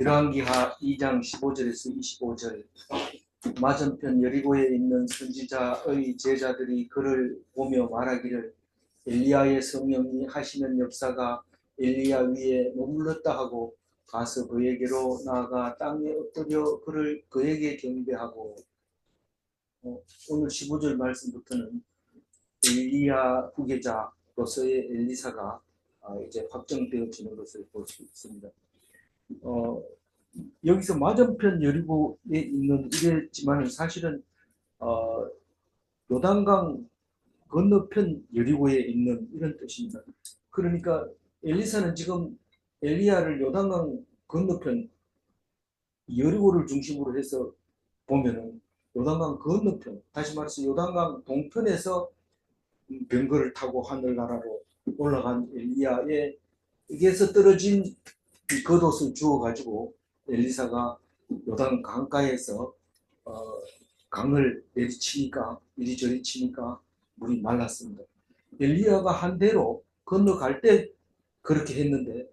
열왕기하 2장 15절에서 25절. 맞은편 여리고에 있는 선지자의 제자들이 그를 보며 말하기를 엘리야의 성령이 하시는 역사가 엘리야 위에 머물렀다 하고 가서 그에게로 나아가 땅에 엎드려 그에게 경배하고. 오늘 15절 말씀부터는 엘리야 후계자로서의 엘리사가 이제 확정되어지는 것을 볼 수 있습니다. 여기서 맞은편 여리고에 있는 이랬지만 사실은 요단강 건너편 여리고에 있는 이런 뜻입니다. 그러니까 엘리사는 지금 엘리야를 요단강 건너편 여리고를 중심으로 해서 보면은 요단강 건너편, 다시 말해서 요단강 동편에서 병거를 타고 하늘나라로 올라간 엘리야에게서 떨어진 겉옷을 주워 가지고 엘리사가 요단 강가에서 강을 내리치니까 이리저리 치니까 물이 말랐습니다. 엘리야가 한 대로 건너갈 때 그렇게 했는데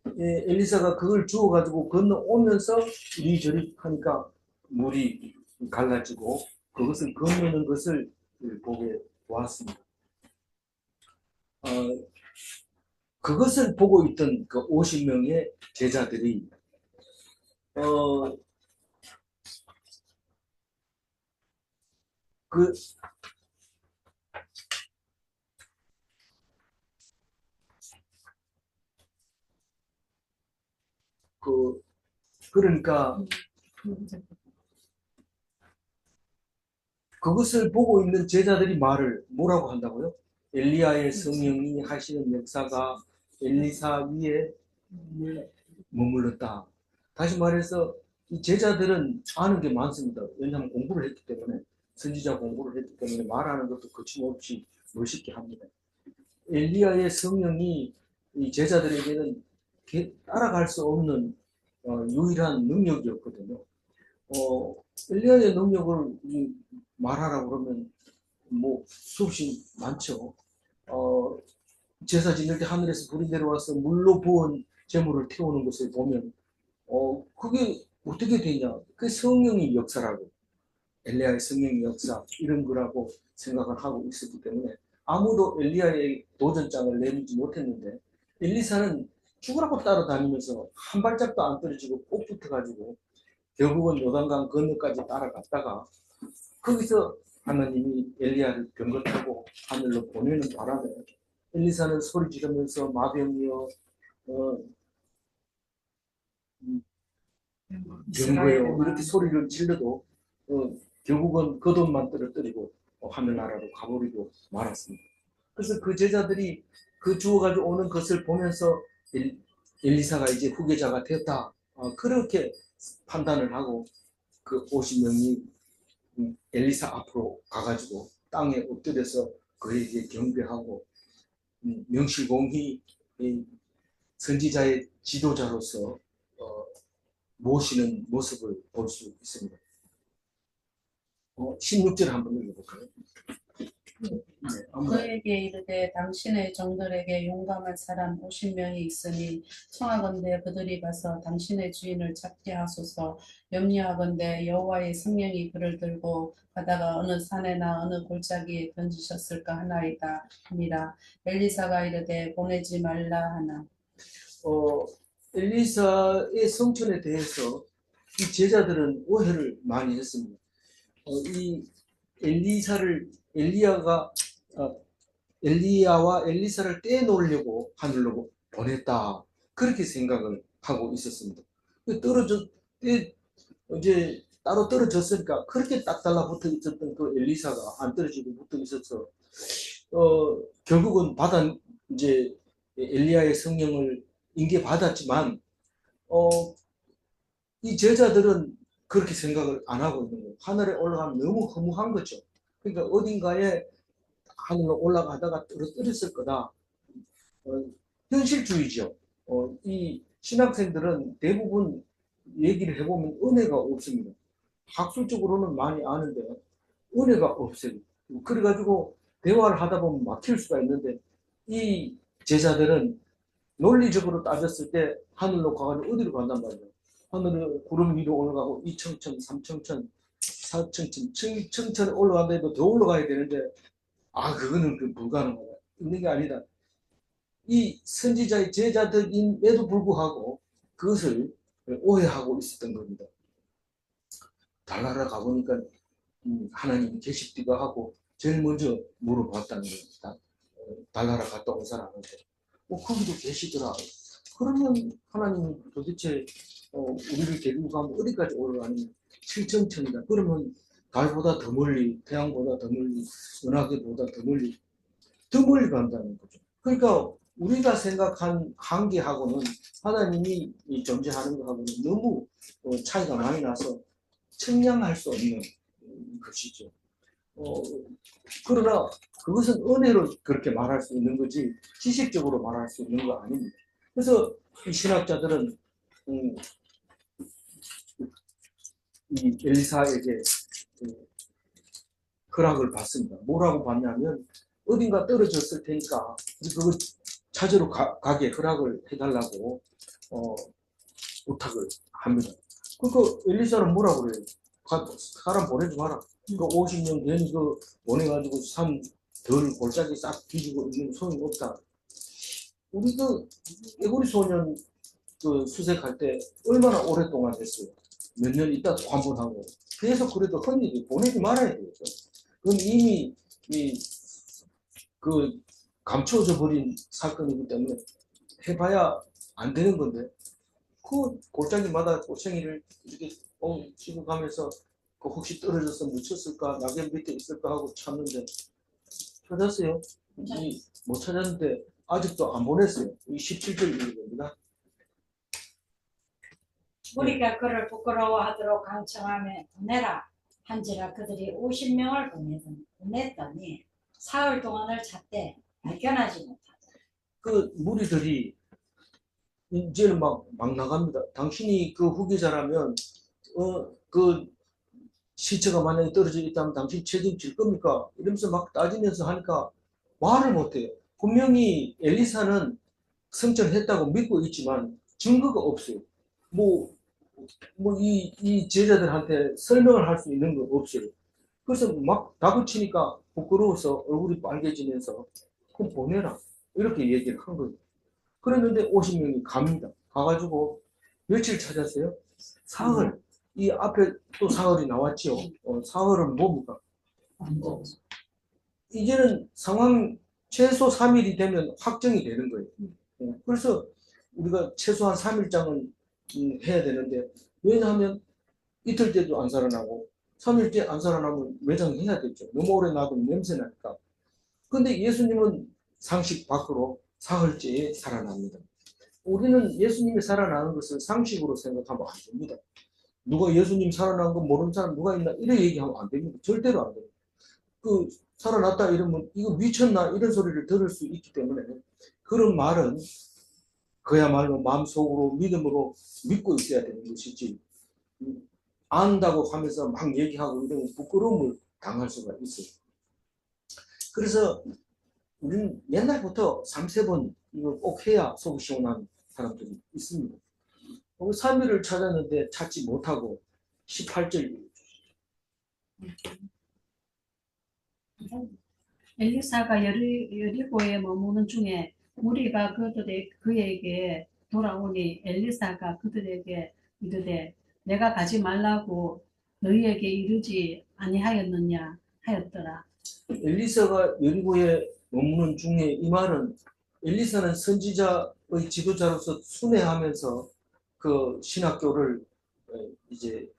엘리사가 그걸 주워 가지고 건너오면서 이리저리 하니까 물이 갈라지고 그것을 건너는 것을 보게 보았습니다. 그것을 보고 있던 그 50명의 제자들이 그러니까 그것을 보고 있는 제자들이 말을 뭐라고 한다고요? 엘리야의 성령이 하시는 역사가 엘리사 위에 머물렀다. 다시 말해서 이 제자들은 아는 게 많습니다. 왜냐하면 공부를 했기 때문에, 선지자 공부를 했기 때문에 말하는 것도 거침없이 멋있게 합니다. 엘리야의 성령이 이 제자들에게는 따라갈 수 없는 유일한 능력이었거든요. 엘리야의 능력을 말하라고 그러면 뭐 수없이 많죠. 제사 지낼 때 하늘에서 불이 내려와서 물로 부은 재물을 태우는 것을 보면 그게 어떻게 되냐? 그 성령의 역사라고, 엘리야의 성령의 역사 이런 거라고 생각을 하고 있었기 때문에 아무도 엘리야의 도전장을 내밀지 못했는데 엘리사는 죽으라고 따라다니면서 한 발짝도 안 떨어지고 꼭 붙어가지고 결국은 요단강 건너까지 따라갔다가 거기서 하나님이 엘리야를 병거 타고 하늘로 보내는 바람에 엘리사는 소리 지르면서 마병이여 병거요 이렇게 소리를 질러도 결국은 겉옷만 떨어뜨리고 하늘나라로 가버리고 말았습니다. 그래서 그 제자들이 그 주워가지고 오는 것을 보면서 엘리사가 이제 후계자가 되었다 그렇게 판단을 하고 그 50명이 엘리사 앞으로 가가지고 땅에 엎드려서 그에게 경배하고 명실공히 선지자의 지도자로서 모시는 모습을 볼 수 있습니다. 16절 한번 읽어볼까요? 그에게 이르되 당신의 종들에게 용감한 사람 50명이 있으니 청하건대 그들이 가서 당신의 주인을 찾게 하소서. 염려하건대 여호와의 성령이 그를 들고 가다가 어느 산에나 어느 골짜기에 던지셨을까 하나이다 하니라. 엘리사가 이르되 보내지 말라 하나. 엘리사의 성천에 대해서 이 제자들은 오해를 많이 했습니다. 이 엘리야와 엘리사를 떼놓으려고 하늘로 보냈다 그렇게 생각을 하고 있었습니다. 이제 따로 떨어졌으니까 그렇게 딱 달라붙어 있었던 그 엘리사가 안 떨어지고 붙어 있어서 결국은 이제 엘리야의 성령을 인계받았지만 이 제자들은 그렇게 생각을 안 하고 있는 거예요. 하늘에 올라가면 너무 허무한 거죠. 그러니까 어딘가에 하늘로 올라가다가 떨어뜨렸을 거다. 현실주의죠. 이 신학생들은 대부분 얘기를 해보면 은혜가 없습니다. 학술적으로는 많이 아는데 은혜가 없어요. 그래가지고 대화를 하다 보면 막힐 수가 있는데 이 제자들은 논리적으로 따졌을 때 하늘로 가가지고 어디로 간단 말이에요? 하늘은 구름 위로 올라가고 2천천, 3천천, 4천천, 7천천 올라간다해도 더 올라가야 되는데 그거는 불가능하다. 있는 게 아니다. 이 선지자의 제자들임에도 불구하고 그것을 오해하고 있었던 겁니다. 달나라 가보니까 하나님 계십디가 하고 제일 먼저 물어봤다는 겁니다. 달나라 갔다 온 사람한테 거기도 계시더라. 그러면 하나님이 도대체 우리를 데리고 가면 어디까지 올라가니 7천천이다. 그러면 달보다 더 멀리, 태양보다 더 멀리, 은하계보다 더 멀리 간다는 거죠. 그러니까 우리가 생각한 한계하고는 하나님이 존재하는 것하고는 너무 차이가 많이 나서 측량할 수 없는 것이죠. 그러나 그것은 은혜로 그렇게 말할 수 있는 거지 지식적으로 말할 수 있는 거 아닙니다. 그래서 이 신학자들은 이 엘리사에게 허락을 받습니다. 뭐라고 받냐면 어딘가 떨어졌을 테니까 그거 찾으러 가게 허락을 해달라고 부탁을 합니다. 그러니까 엘리사는 뭐라고 그래요? 사람 보내지 마라. 그 50년 괜히 그 보내가지고 삶 덜 골짜기 싹 뒤지고 있는 소용이 없다. 우리 그 애구리 소년 그 수색할 때 얼마나 오랫동안 했어요. 몇 년 있다 또 한 번 하고. 계속 그래도 헌일이 보내지 말아야 되겠죠. 그건 이미 그 감춰져 버린 사건이기 때문에 해봐야 안 되는 건데 그 골짜기마다 꼬챙이를 이렇게 지고 가면서 혹시 떨어져서 묻혔을까 낙엽 밑에 있을까 하고 찾는데 찾았어요. 못 찾았는데 아직도 안 보냈어요. 이 17절 읽는 겁니다. 우리가 그를 부끄러워하도록 강청하며 보내라 한지라 그들이 50명을 보냈더니 사흘 동안을 찾되 발견하지 못하더라. 그 무리들이 이제는 막 나갑니다. 당신이 그 후계자라면 그 시체가 만약에 떨어져 있다면 당신 책임질 겁니까? 이러면서 막 따지면서 하니까 말을 못해요. 분명히 엘리사는 성전했다고 믿고 있지만 증거가 없어요. 이 제자들한테 설명을 할 수 있는 거 없어요. 그래서 막 다그치니까 부끄러워서 얼굴이 빨개지면서 그럼 보내라. 이렇게 얘기를 한 거예요. 그랬는데 50명이 갑니다. 가가지고 며칠 찾았어요? 사흘. 이 앞에 또 사흘이 나왔죠. 사흘은 뭡니까? 이제는 상황 최소 3일이 되면 확정이 되는 거예요. 그래서 우리가 최소한 3일장은 해야 되는데 왜냐하면 이틀째도 안 살아나고 3일째 안 살아나면 매장해야 되죠. 너무 오래 놔두면 냄새 나니까. 근데 예수님은 상식 밖으로 사흘째에 살아납니다. 우리는 예수님이 살아나는 것을 상식으로 생각하면 안 됩니다. 누가 예수님 살아난 거 모르는 사람 누가 있나 이렇게 얘기하면 안 됩니다. 절대로 안 됩니다. 살아났다 이러면 이거 미쳤나 이런 소리를 들을 수 있기 때문에 그런 말은 그야말로 마음속으로 믿음으로 믿고 있어야 되는 것이지 안다고 하면서 막 얘기하고 이런 부끄러움을 당할 수가 있어요. 그래서 우리는 옛날부터 3-4번 이걸 꼭 해야 속이 시원한 사람들이 있습니다. 3일을 찾았는데 찾지 못하고 18절 엘리사가 여리고에 머무는 중에 무리가 그에게 돌아오니 엘리사가 그들에게 이르되 내가 가지 말라고 너희에게 이르지 아니하였느냐 하였더라. 엘리사가 여리고에 머무는 중에 이 말은 엘리사는 선지자의 지도자로서 순회하면서 그 신학교를 이제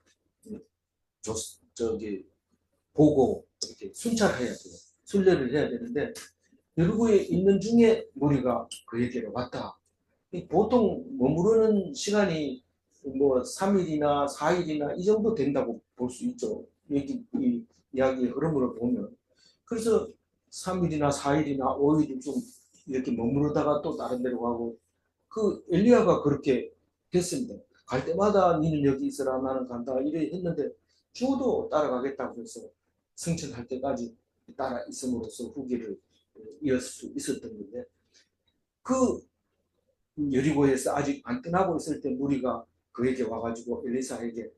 보고 이렇게 순찰해야 돼요. 순례를 해야 되는데 여리고에 있는 중에 무리가 그에게로 왔다. 보통 머무르는 시간이 3일이나 4일이나 이 정도 된다고 볼 수 있죠. 이 이야기의 흐름으로 보면. 그래서 3일이나 4일이나 5일이 좀 이렇게 머무르다가 또 다른 데로 가고 그 엘리야가 그렇게 됐습니다. 갈 때마다 니는 여기 있어라 나는 간다 이래 했는데 죽어도 따라가겠다고 해서 승천할 때까지 따라 있음으로써 후기를 이었을 수 있었던 건데 그 여리고에서 아직 안 떠나고 있을 때 무리가 그에게 와가지고 엘리사에게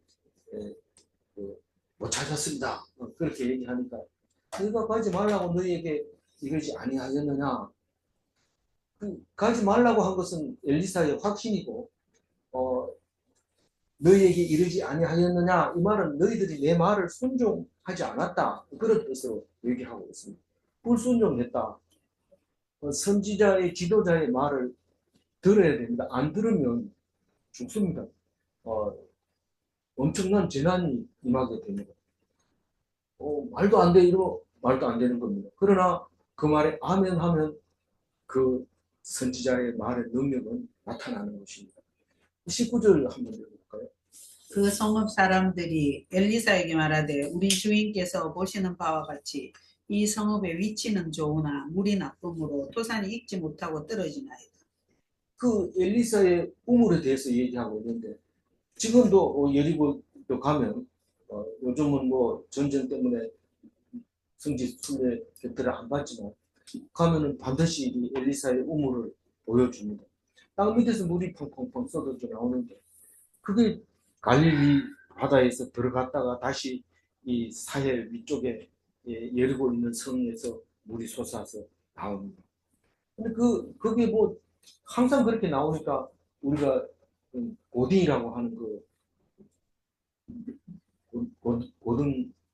못 찾았습니다. 그렇게 얘기하니까 너희가 가지 말라고 너희에게 이러지 아니하였느냐. 가지 말라고 한 것은 엘리사의 확신이고 너희에게 이르지 아니하였느냐 이 말은 너희들이 내 말을 순종하지 않았다 그런 뜻으로 얘기하고 있습니다. 불순종했다. 선지자의 지도자의 말을 들어야 됩니다. 안 들으면 죽습니다. 엄청난 재난이 임하게 됩니다. 말도 안 돼 이러면 말도 안 되는 겁니다. 그러나 그 말에 아멘 하면 그 선지자의 말의 능력은 나타나는 것입니다. 19절 한번 읽어볼까요? 그 성읍 사람들이 엘리사에게 말하되 우리 주인께서 보시는 바와 같이 이 성읍의 위치는 좋으나 물이 나쁨으로 토산이 익지 못하고 떨어지나이다. 그 엘리사의 우물에 대해서 얘기하고 있는데 지금도 여리고도 가면 요즘은 뭐 전쟁 때문에 성지 순례 곁들을 안 받지만 가면은 반드시 이 엘리사의 우물을 보여줍니다. 땅 밑에서 물이 펑펑펑 쏟아져 나오는데 그게 갈릴리 바다에서 들어갔다가 다시 이 사해 위쪽에 예리고 있는 성에서 물이 솟아서 나옵니다. 근데 그게 뭐 항상 그렇게 나오니까 우리가 고딩이라고 하는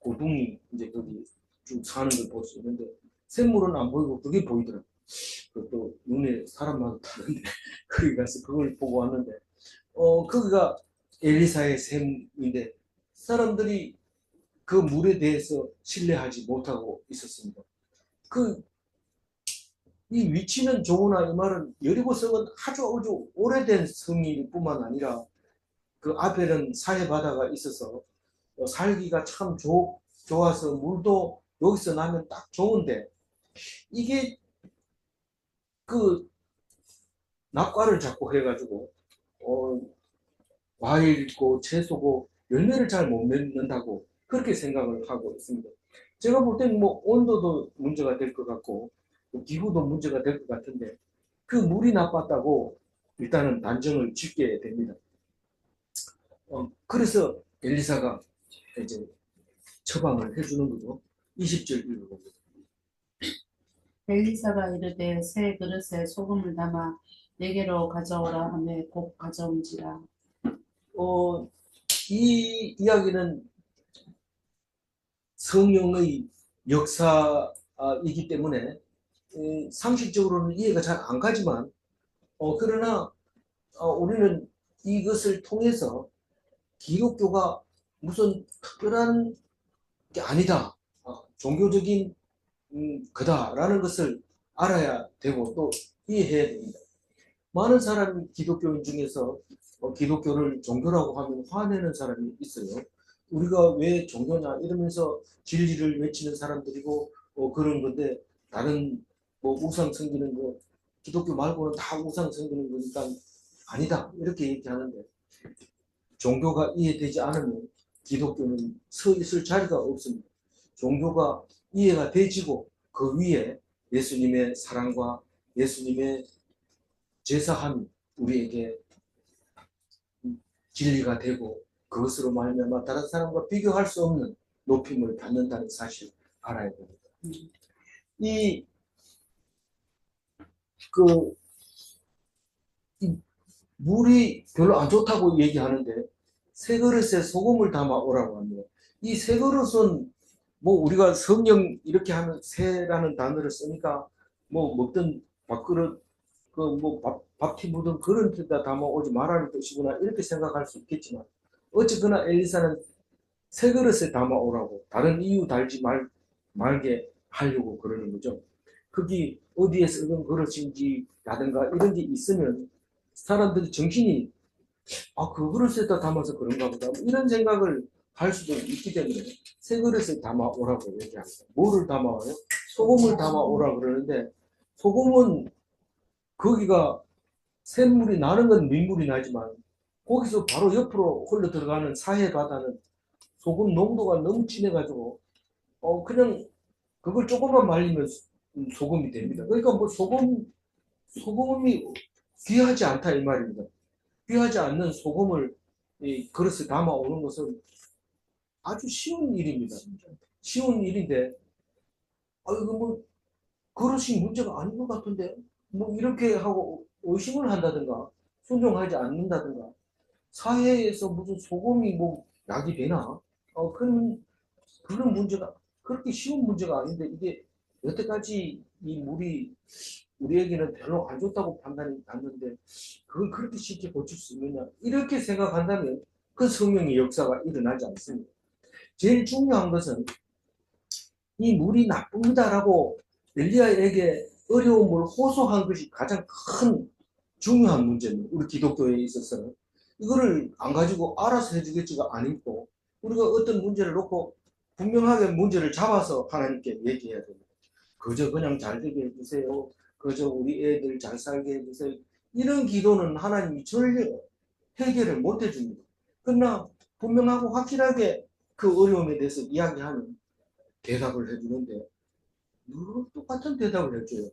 고등이 이제 거기 쭉 사는 걸 볼 수 있는데 샘물은 안 보이고 그게 보이더라고요. 또 눈에 사람마다 다른데 거기 가서 그걸 보고 왔는데 거기가 엘리사의 샘인데 사람들이 그 물에 대해서 신뢰하지 못하고 있었습니다. 이 위치는 좋으나 이 말은 여리고 성은 아주 오래된 성일 뿐만 아니라 그 앞에는 사해 바다가 있어서 살기가 참 좋아서 물도 여기서 나면 딱 좋은데 이게 그 낙과를 자꾸 해가지고 과일이고 채소고 열매를 잘 못 맺는다고 그렇게 생각을 하고 있습니다. 제가 볼 때는 뭐 온도도 문제가 될 것 같고 기후도 문제가 될 것 같은데 그 물이 나빴다고 일단은 단정을 짓게 됩니다. 그래서 엘리사가 이제 처방을 해주는 거죠. 20절 읽어봅니다. 엘리사가 이르되 새 그릇에 소금을 담아 내게로 가져오라 하매 곧 가져온지라. 이 이야기는 성령의 역사이기 때문에 상식적으로는 이해가 잘 안 가지만 그러나 우리는 이것을 통해서 기독교가 무슨 특별한 게 아니다. 종교적인 거다라는 것을 알아야 되고 또 이해해야 됩니다. 많은 사람이 기독교인 중에서 기독교를 종교라고 하면 화내는 사람이 있어요. 우리가 왜 종교냐 이러면서 진리를 외치는 사람들이고 그런 건데 다른 뭐 우상 섬기는 거 기독교 말고는 다 우상 섬기는 거니까 아니다 이렇게 얘기하는데 종교가 이해되지 않으면 기독교는 서 있을 자리가 없습니다. 종교가 이해가 되지고 그 위에 예수님의 사랑과 예수님의 제사함이 우리에게 진리가 되고 그것으로 말미암아 다른 사람과 비교할 수 없는 높임을 받는다는 사실을 알아야 됩니다. 이 물이 별로 안 좋다고 얘기하는데 새 그릇에 소금을 담아 오라고 합니다. 이 새 그릇은 뭐 우리가 성령 이렇게 하면 새라는 단어를 쓰니까 뭐 먹던 밥그릇 밥티 묻은 그런 데다 담아 오지 말라는 뜻이구나 이렇게 생각할 수 있겠지만 어쨌거나 엘리사는 새 그릇에 담아 오라고 다른 이유 달지 말게 하려고 그러는 거죠. 거기 어디에 쓰던 그릇인지 라든가 이런 게 있으면 사람들이 정신이 그 그릇에다 담아서 그런가 보다 이런 생각을 할 수도 있기 때문에 새 그릇에 담아 오라고 얘기합니다. 뭐를 담아와요? 소금을 담아 오라고 그러는데 소금은 거기가 샘물이 나는 건 민물이 나지만 거기서 바로 옆으로 흘러 들어가는 사해 바다는 소금 농도가 너무 진해가지고 그냥 그걸 조금만 말리면 소금이 됩니다. 그러니까 뭐 소금이 귀하지 않다 이 말입니다. 귀하지 않는 소금을 이 그릇에 담아오는 것은 아주 쉬운 일입니다. 쉬운 일인데, 이거 뭐 그릇이 문제가 아닌 것 같은데, 뭐 이렇게 하고 의심을 한다든가, 순종하지 않는다든가, 사회에서 무슨 소금이 뭐 약이 되나? 그런 문제가 그렇게 쉬운 문제가 아닌데, 이게 여태까지 이 물이 우리에게는 별로 안 좋다고 판단이 났는데 그걸 그렇게 쉽게 고칠 수 있느냐, 이렇게 생각한다면 그 성령의 역사가 일어나지 않습니다. 제일 중요한 것은 이 물이 나쁩니다라고 엘리야에게 어려움을 호소한 것이 가장 큰 중요한 문제입니다. 우리 기독교에 있어서는 이거를 안 가지고 알아서 해주겠지가 아니고, 우리가 어떤 문제를 놓고 분명하게 문제를 잡아서 하나님께 얘기해야 됩니다. 그저 그냥 잘 되게 해주세요, 그저 우리 애들 잘 살게 해주세요, 이런 기도는 하나님이 전혀 해결을 못 해줍니다. 그러나 분명하고 확실하게 그 어려움에 대해서 이야기하면 대답을 해주는데 늘 똑같은 대답을 해줘요.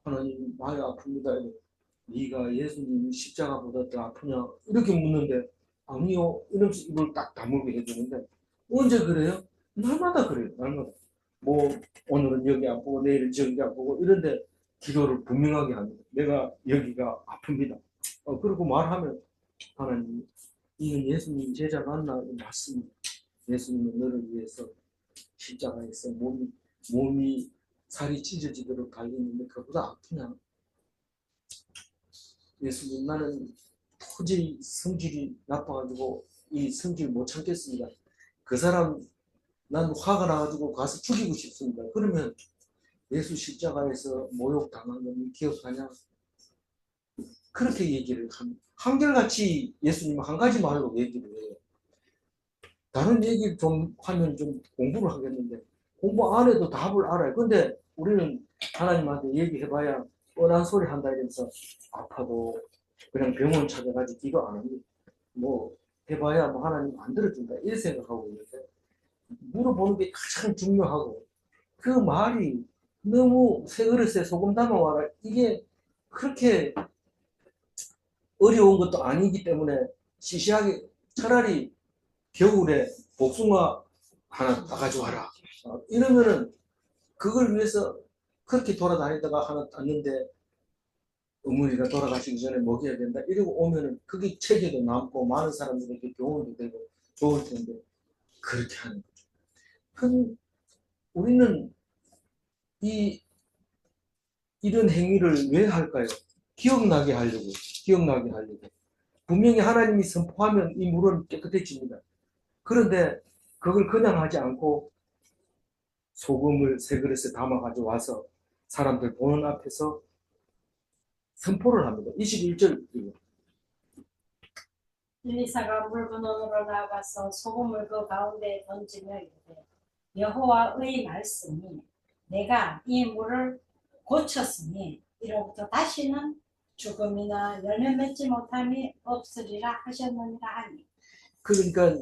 하나님 많이 아픕니다. 네가 예수님 십자가보다 더 아프냐 이렇게 묻는데 아니요 이러면서 입을 딱 다물게 해주는데, 언제 그래요? 날마다 그래요. 날마다. 뭐 오늘은 여기 아프고 내일은 저기 아프고 이런데 기도를 분명하게 합니다. 내가 여기가 아픕니다. 그리고 말하면 하나님, 이건 예수님 제자 맞나? 맞습니다. 예수님은 너를 위해서 십자가에서 몸이 살이 찢어지도록 달리는데 그보다 아프냐? 예수님, 나는 도저히 성질이 나빠가지고 이 성질 못 참겠습니다. 그 사람 난 화가 나가지고 가서 죽이고 싶습니다. 그러면 예수 십자가에서 모욕 당한 건 기억하냐? 그렇게 얘기를 합니다. 한결같이 예수님은 한 가지 말로 얘기를 해요. 다른 얘기를 좀 하면 좀 공부를 하겠는데 공부 안 해도 답을 알아요. 근데 우리는 하나님한테 얘기해봐야 뻔한 소리 한다 이러면서 아파도 그냥 병원 찾아가지 기도 안 합니다. 뭐 해봐야 뭐 하나님 안 들어준다 이렇게 생각하고 있는데, 물어보는 게 가장 중요하고, 그 말이 너무 새 그릇에 소금 담아와라 이게 그렇게 어려운 것도 아니기 때문에 시시하게 차라리 겨울에 복숭아 하나 따가지고 와라 이러면은 그걸 위해서 그렇게 돌아다니다가 하나 땄는데 어머니가 돌아가시기 전에 먹여야 된다 이러고 오면은 그게 책에도 남고 많은 사람들에게 교훈도 되고 좋을 텐데 그렇게 하는 거죠. 그럼 우리는 이런 행위를 왜 할까요? 기억나게 하려고. 분명히 하나님이 선포하면 이 물은 깨끗해집니다. 그런데 그걸 그냥 하지 않고 소금을 새 그릇에 담아 가져와서 사람들 보는 앞에서 선포를 합니다. 21절. 엘리사가 물 근원으로 나가서 소금을 그 가운데에 던지며 이르되, 여호와의 말씀이 내가 이 물을 고쳤으니 이로부터 다시는 죽음이나 열매 맺지 못함이 없으리라 하셨느니라 하니. 그러니까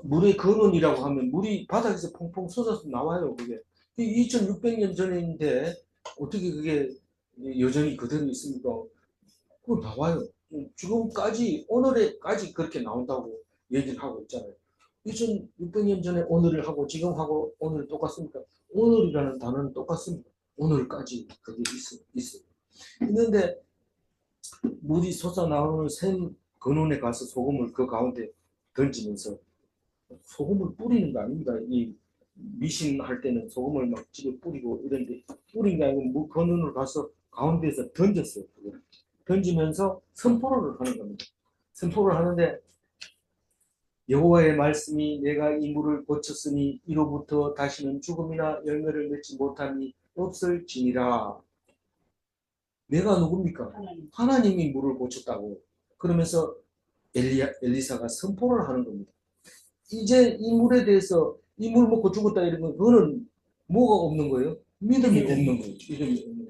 물의 근원이라고 하면 물이 바닥에서 퐁퐁 솟아서 나와요. 그게 2600년 전인데 어떻게 그게 여전히 그대로 있습니까? 그거 나와요. 지금까지 오늘에까지 그렇게 나온다고 얘기를 하고 있잖아요. 2600년 전에 오늘을 하고 지금하고 오늘 똑같습니까? 오늘이라는 단어는 똑같습니다. 오늘까지 그게 있어요. 있는데 물이 솟아나오는 샘 근원에 가서 소금을 그 가운데 던지면서, 소금을 뿌리는 거 아닙니다. 이 미신할 때는 소금을 막 집에 뿌리고 이런데 뿌린 게 아니고 물 근원으로 가서 가운데에서 던졌어요. 그걸. 던지면서 선포를 하는 겁니다. 선포를 하는데 여호와의 말씀이 내가 이 물을 고쳤으니 이로부터 다시는 죽음이나 열매를 맺지 못함이 없을지니라. 내가 누굽니까? 하나님이 물을 고쳤다고. 그러면서 엘리사가 선포를 하는 겁니다. 이제 이 물에 대해서 이 물 먹고 죽었다 이러면 그거는 뭐가 없는 거예요? 믿음이 없는 거예요. 믿음이 없는 거예요.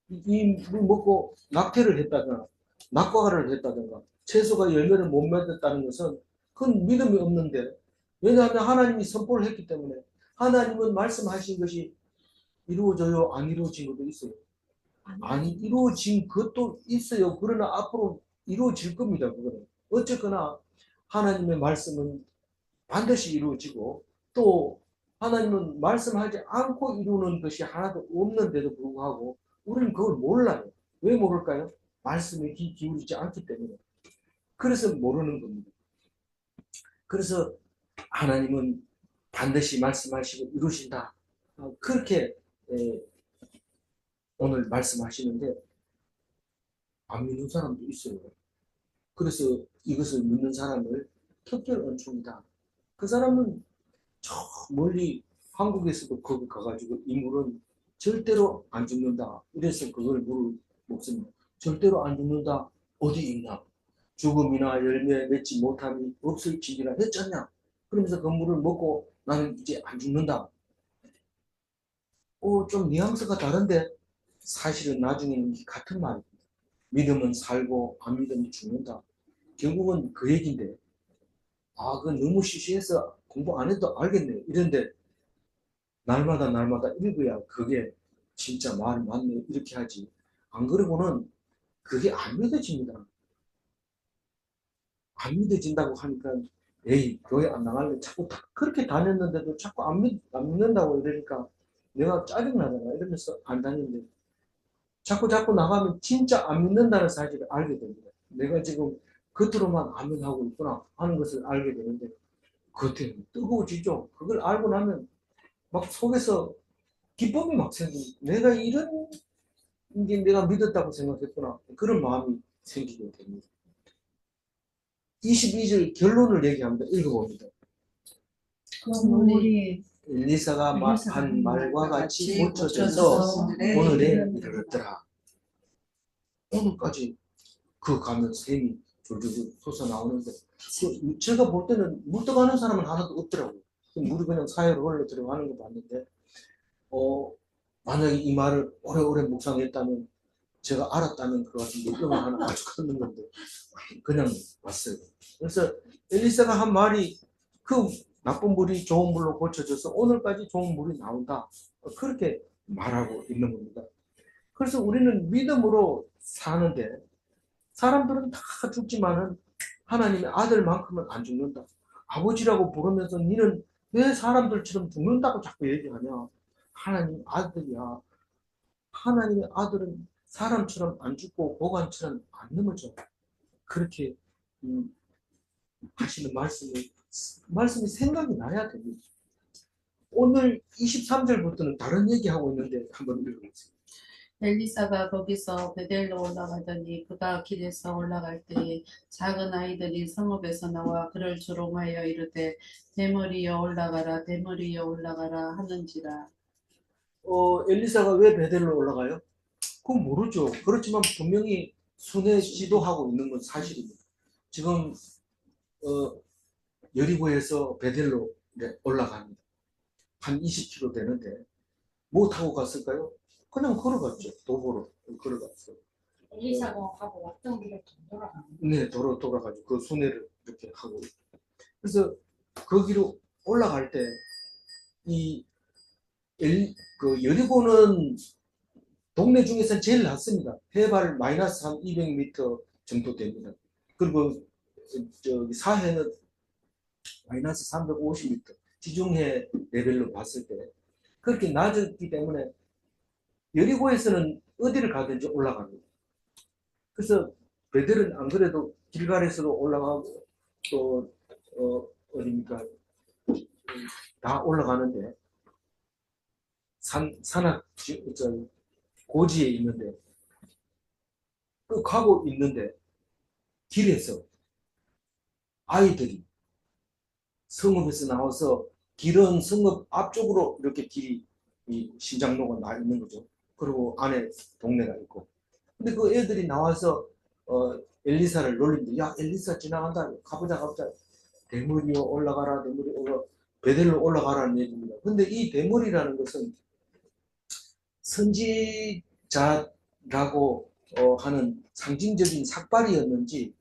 이 물 먹고 낙태를 했다거나 낙과를 했다든가 채소가 열매를 못 맺었다는 것은 그건 믿음이 없는데, 왜냐하면 하나님이 선포를 했기 때문에. 하나님은 말씀하신 것이 이루어져요? 안 이루어진 것도 있어요. 아니 이루어진 것도 있어요. 그러나 앞으로 이루어질 겁니다. 그거는 어쨌거나 하나님의 말씀은 반드시 이루어지고 또 하나님은 말씀하지 않고 이루는 것이 하나도 없는데도 불구하고 우리는 그걸 몰라요. 왜 모를까요? 말씀에 귀 기울이지 않기 때문에. 그래서 모르는 겁니다. 그래서 하나님은 반드시 말씀하시고 이루신다. 그렇게 오늘 말씀하시는데 안 믿는 사람도 있어요. 그래서 이것을 믿는 사람을 특별 은총이다. 그 사람은 저 멀리 한국에서도 거기 가가지고 이 물은 절대로 안 죽는다. 이래서 그걸 물을 먹습니다. 절대로 안 죽는다. 어디 있나? 죽음이나 열매 맺지 못함이 없을지니라 했잖냐? 그러면서 그 물을 먹고 나는 이제 안 죽는다. 좀 뉘앙스가 다른데 사실은 나중에는 같은 말입니다. 믿으면 살고 안 믿으면 죽는다. 결국은 그 얘기인데 그건 너무 시시해서 공부 안 해도 알겠네. 이런데 날마다 읽어야 그게 진짜 말이 맞네. 이렇게 하지. 안 그러고는 그게 안 믿어집니다. 안 믿어진다고 하니까 에이 교회 안 나갈래. 자꾸 그렇게 다녔는데도 자꾸 안 믿는다고 이러니까 내가 짜증나잖아. 이러면서 안 다니는데 자꾸 나가면 진짜 안 믿는다는 사실을 알게 됩니다. 내가 지금 겉으로만 아멘하고 있구나 하는 것을 알게 되는데 겉에 뜨거워지죠. 그걸 알고 나면 막 속에서 기쁨이 막 생깁니다. 내가 이런 게 내가 믿었다고 생각했구나. 그런 마음이 생기게 됩니다. 22절 결론을 얘기합니다. 읽어봅니다. 그 물이 엘리사가 한 말과 같이 같이 고쳐져서 오늘에 오늘에 이르렀더라. 오늘까지 그 가면 샘이 졸졸 솟아나오는데 제가 볼 때는 물 떠가는 사람은 하나도 없더라고요. 물이 그냥 사이로 흘러 들어가는 거 봤는데 만약에 이 말을 오래오래 묵상했다면 제가 알았다면 그 같은 느낌을 하나 가져갔는 건데 그냥 왔어요. 그래서 엘리사가 한 말이 그 나쁜 물이 좋은 물로 고쳐져서 오늘까지 좋은 물이 나온다. 그렇게 말하고 있는 겁니다. 그래서 우리는 믿음으로 사는데 사람들은 다 죽지만은 하나님의 아들만큼은 안 죽는다. 아버지라고 부르면서 니는 왜 사람들처럼 죽는다고 자꾸 얘기하냐. 하나님 아들이야. 하나님의 아들은 사람처럼 안 죽고 보관처럼 안 넘어져. 그렇게 하시는 말씀이 생각이 나야 됩니다. 오늘 23절부터는 다른 얘기하고 있는데 한번 읽어보세요. 엘리사가 거기서 베델로 올라가더니 그가 길에서 올라갈 때에 작은 아이들이 성읍에서 나와 그를 조롱하여 이르되 대머리여 올라가라 대머리여 올라가라 하는지라. 엘리사가 왜 베델로 올라가요? 그건 모르죠. 그렇지만 분명히 순회 지도하고 있는 건 사실입니다. 지금 여리고에서 베델로 올라갑니다. 한 20km 되는데 뭐 타고 갔을까요? 그냥 걸어갔죠. 도보로 걸어갔어요. 엘리사가 하고 왔던 길을 돌아가는 네, 돌아가지고 그 순회를 이렇게 하고. 그래서 거기로 올라갈 때 그 여리고는 동네 중에서는 제일 낮습니다. 해발 마이너스 한 200m 정도 됩니다. 그리고 저기 사해는 마이너스 350m 지중해 레벨로 봤을 때 그렇게 낮았기 때문에 여리고에서는 어디를 가든지 올라갑니다. 그래서 베델은 안 그래도 길갈에서도 올라가고 또 어디입니까 다 올라가는데 산악 고지에 있는데 그 가고 있는데 길에서 아이들이 성읍에서 나와서 길은 성읍 앞쪽으로 이렇게 길이 이 신장로가 나 있는 거죠. 그리고 안에 동네가 있고. 근데 그 애들이 나와서 엘리사를 놀리는데 야 엘리사 지나간다 가보자. 대머리로 올라가라 대머리 올라 베델로 올라가라는 얘기입니다. 근데 이 대머리라는 것은 선지자라고 하는 상징적인 삭발이었는지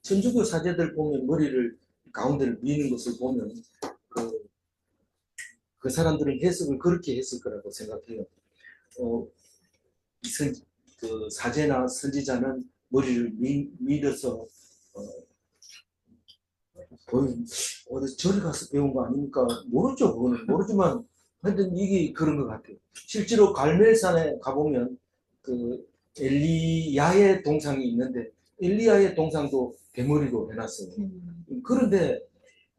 천주교 사제들 보면 머리를 가운데를 미는 것을 보면 그 사람들은 해석을 그렇게 했을 거라고 생각해요. 그 사제나 선지자는 머리를 밀어서 어디 절에 가서 배운 거 아닙니까? 모르죠. 그거는 모르지만 하여튼 이게 그런 것 같아요. 실제로 갈멜산에 가보면 그 엘리야의 동상이 있는데 엘리야의 동상도 대머리로 해놨어요. 그런데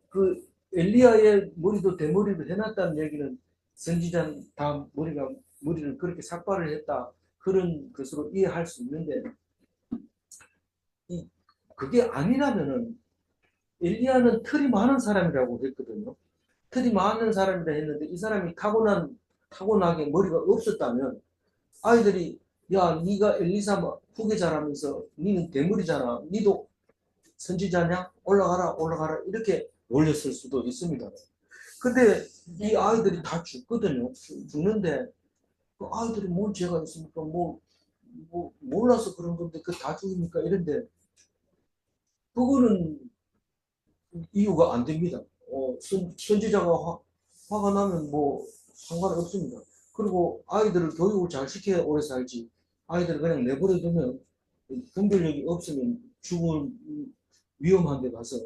그 엘리야의 머리도 대머리로 해놨다는 얘기는 선지자는 다 머리를 그렇게 삭발을 했다 그런 것으로 이해할 수 있는데 그게 아니라면은 엘리야는 털이 많은 사람이라고 했거든요. 털이 많은 사람이라 했는데 이 사람이 타고나게 머리가 없었다면 아이들이 야 네가 엘리사 후계자라면서 니는 대머리잖아. 니도 선지자냐? 올라가라 이렇게 올렸을 수도 있습니다. 근데 이 아이들이 다 죽거든요. 죽는데 그 아이들이 뭔 죄가 있습니까? 뭐 몰라서 그런 건데 그 다 죽입니까? 이런데 그거는 이유가 안 됩니다. 선지자가 화가 나면 뭐 상관없습니다. 그리고 아이들을 교육을 잘 시켜야 오래 살지. 아이들을 그냥 내버려 두면 분별력이 없으면 죽을 위험한 데 가서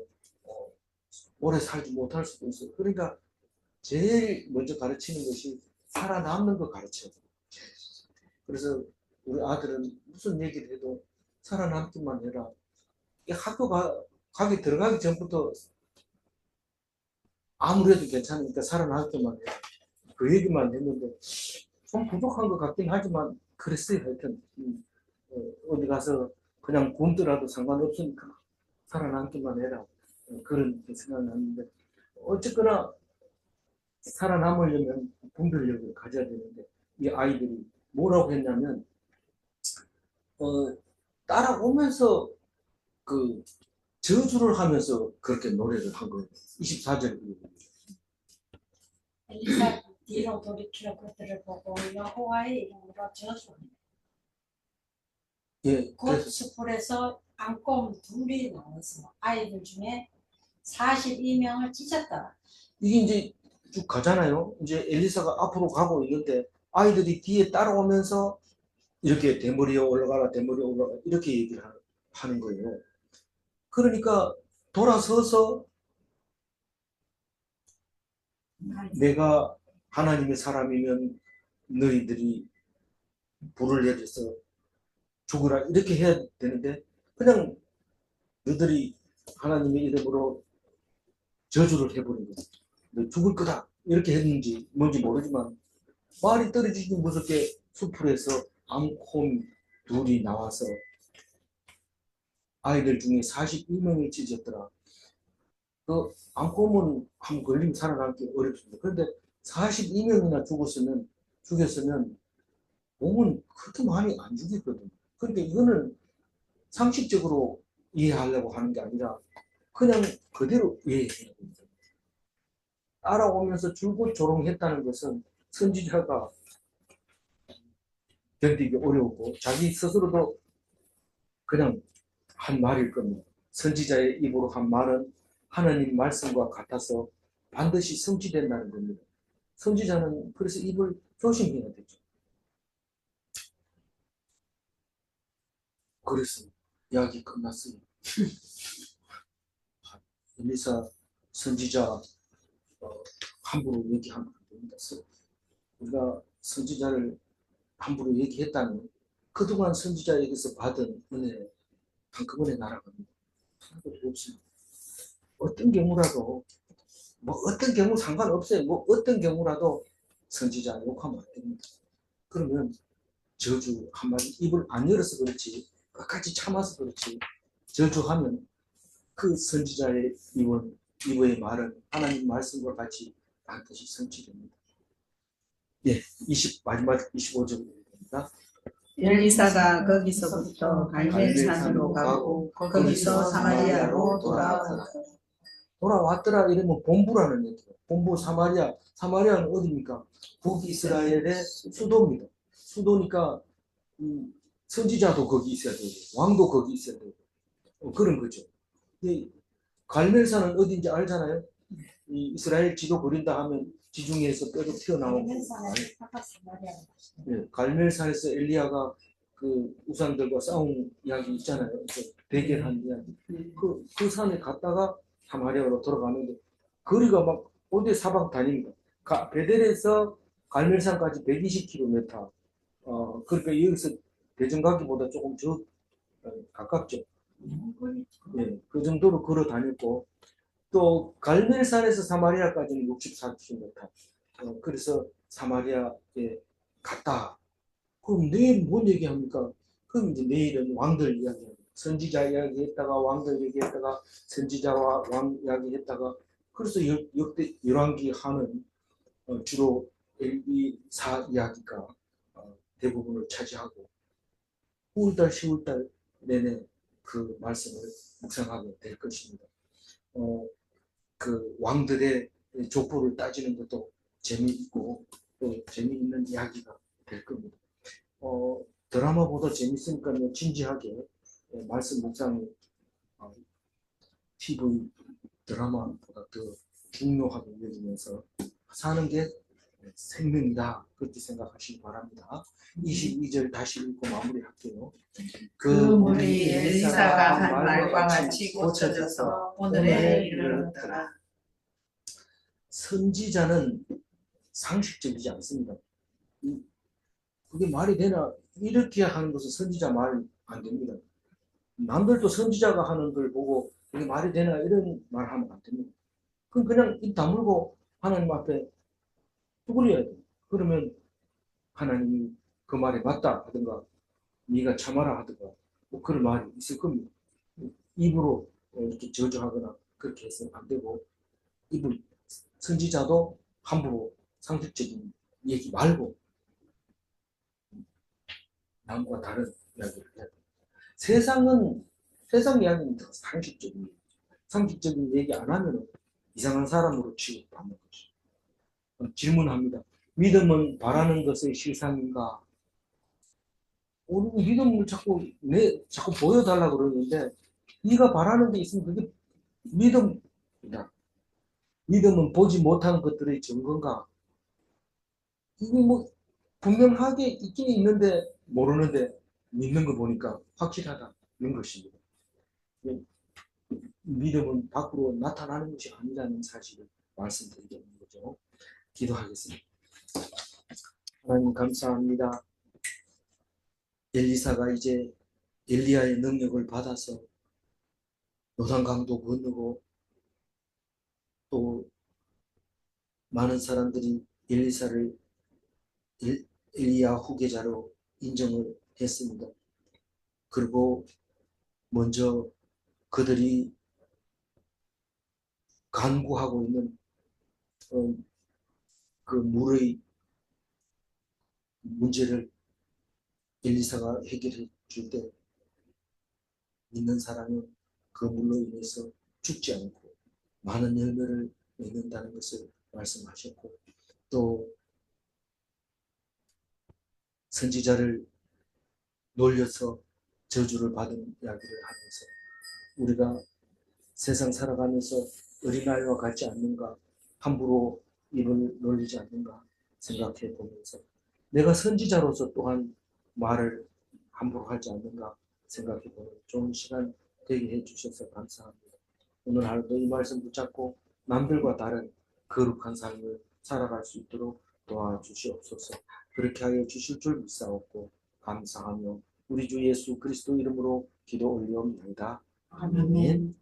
오래 살지 못할 수도 있어요. 그러니까 제일 먼저 가르치는 것이 살아남는 거 가르쳐요. 그래서 우리 아들은 무슨 얘기를 해도 살아남기만 해라. 학교 가기 들어가기 전부터 아무래도 괜찮으니까 살아남기만 해라. 그 얘기만 했는데 좀 부족한 것 같긴 하지만 그랬어요. 하여튼 어디 가서 그냥 굶더라도 상관없으니까 살아남기만 해라. 그런 생각이 났는데 어쨌거나 살아남으려면 분별력을 가져야 되는데 이 아이들이 뭐라고 했냐면 따라오면서 그 저주를 하면서 그렇게 노래를 한 거예요. 24절. 엘리사 뒤로 돌이켜 그들을 보고 여호와의 이름으로 저주합니다. 예, 곧 숯불에서 안꼼 둘이 나와서 아이들 중에 42명을 찢었더라. 이게 이제 쭉 가잖아요. 이제 엘리사가 앞으로 가고 있는데 아이들이 뒤에 따라오면서 이렇게 대머리에 올라가라 이렇게 얘기를 하는 거예요. 그러니까 돌아서서 내가 하나님의 사람이면 너희들이 불을 내려서 죽으라 이렇게 해야 되는데 그냥 너희들이 하나님의 이름으로 저주를 해버린 거야. 너 죽을 거다 이렇게 했는지 뭔지 모르지만 말이 떨어지기 무섭게 수풀에서 앙콤 둘이 나와서 아이들 중에 42명을 찢었더라. 그 앙콤은 한 걸리면 살아남기 어렵습니다. 그런데 42명이나 죽였으면 몸은 그렇게 많이 안 죽였거든요. 그런데 이거는 상식적으로 이해하려고 하는 게 아니라 그냥 그대로 이해해야 됩니다. 따라오면서 줄곧 조롱했다는 것은 선지자가 견디기 어려웠고 자기 스스로도 그냥 한 말일 겁니다. 선지자의 입으로 한 말은 하나님 말씀과 같아서 반드시 성취된다는 겁니다. 선지자는 그래서 입을 조심해야 되죠. 그래서 이야기 끝났어요. 엘리사 선지자 함부로 얘기하면 안 됩니다. 우리가 선지자를 함부로 얘기했다면 그동안 선지자에게서 받은 은혜 한꺼번에 날아갑니다. 하나도 없습니다. 어떤 경우라도 어떤 경우 상관없어요. 어떤 경우라도 선지자 욕하면 안 됩니다. 그러면 저주 한마디 입을 안 열어서 그렇지 끝까지 참아서 그렇지 저주하면 그 선지자의 입의 말은 하나님 말씀과 같이 반드시 성취됩니다. 예, 마지막 25절입니다. 엘리사가 거기서부터 갈멜산으로 가고 거기서 사마리아로 돌아왔더라 이러면 본부라는 얘기예요. 본부 사마리아는 어디입니까? 북이스라엘의 수도입니다. 수도니까 선지자도 거기 있어야 되고 왕도 거기 있어야 되고 그런 거죠. 갈멜산은 어딘지 알잖아요. 이 이스라엘 지도 그린다 하면 지중해에서 뼈도 튀어나오고 갈멜산에서 엘리야가 그 우상들과 싸운 이야기 있잖아요. 대결한 이야기. 네. 그 산에 갔다가 사마리아로 돌아가는데 거리가 막 어디 사방 다닙니다. 베델에서 갈멜산까지 120km. 그러니까 여기서 대전 가기보다 조금 가깝죠. 예, 그 정도로 걸어 다녔고 또 갈멜산에서 사마리아까지는 64km. 그래서 사마리아에 갔다. 그럼 내일 뭔 얘기합니까? 그럼 이제 내일은 왕들 이야기합니다. 선지자 이야기했다가 왕들 얘기했다가 선지자와 왕 이야기했다가 그래서 역대 열왕기 하는 주로 엘리사 이야기가 대부분을 차지하고 9월달, 10월달 내내 그 말씀을 묵상하게 될 것입니다. 그 왕들의 족보를 따지는 것도 재미있고 또 재미있는 이야기가 될 겁니다. 드라마보다 재밌으니까요, 진지하게 말씀 묵상이 TV 드라마보다 더 중요하게 여기면서 사는 게 생명이다. 그렇게 생각하시기 바랍니다. 22절 다시 읽고 마무리할게요. 그 물이 엘리사가 한 말과 같이 고쳐져서 오늘에 이르렀더라. 선지자는 상식적이지 않습니다. 그게 말이 되나? 이렇게 하는 것은 선지자 말 안 됩니다. 남들도 선지자가 하는 걸 보고 이게 말이 되나 이런 말 하면 안 됩니다. 그럼 그냥 입 다물고 하나님 앞에 뚜그려야 돼요. 그러면 하나님이 그 말이 맞다 하든가 네가 참아라 하든가 뭐 그런 말이 있을 겁니다. 입으로 이렇게 저주하거나 그렇게 해서는 안 되고 입을 선지자도 함부로 상식적인 얘기 말고 남과 다른 이야기를 해야 돼요. 세상 이야기는 더 상식적인 얘기 안 하면 이상한 사람으로 취급받는 것이죠. 질문합니다. 믿음은 바라는 것의 실상인가? 우리 믿음을 자꾸 보여달라고 그러는데 네가 바라는 게 있으면 그게 믿음이다. 믿음은 보지 못한 것들의 증거인가? 이게 뭐 분명하게 있긴 있는데 모르는데 믿는 거 보니까 확실하다 이런 것입니다. 믿음은 밖으로 나타나는 것이 아니라는 사실을 말씀드리겠는 거죠. 기도하겠습니다. 하나님 감사합니다. 엘리사가 이제 엘리야의 능력을 받아서 요단강도 건너고 또 많은 사람들이 엘리사를 엘리야 후계자로 인정을 했습니다. 그리고 먼저 그들이 간구하고 있는 그 물의 문제를 엘리사가 해결해 줄 때 믿는 사람은 그 물로 인해서 죽지 않고 많은 열매를 맺는다는 것을 말씀하셨고 또 선지자를 놀려서 저주를 받은 이야기를 하면서 우리가 세상 살아가면서 어린아이와 같지 않는가 함부로 입을 놀리지 않는가 생각해 보면서 내가 선지자로서 또한 말을 함부로 하지 않는가 생각해 보는 좋은 시간 되게 해주셔서 감사합니다. 오늘 하루도 이 말씀 붙잡고 남들과 다른 거룩한 삶을 살아갈 수 있도록 도와주시옵소서. 그렇게 하여 주실 줄 믿사옵고 감사하며 우리 주 예수 그리스도 이름으로 기도 올리옵나이다. 아멘.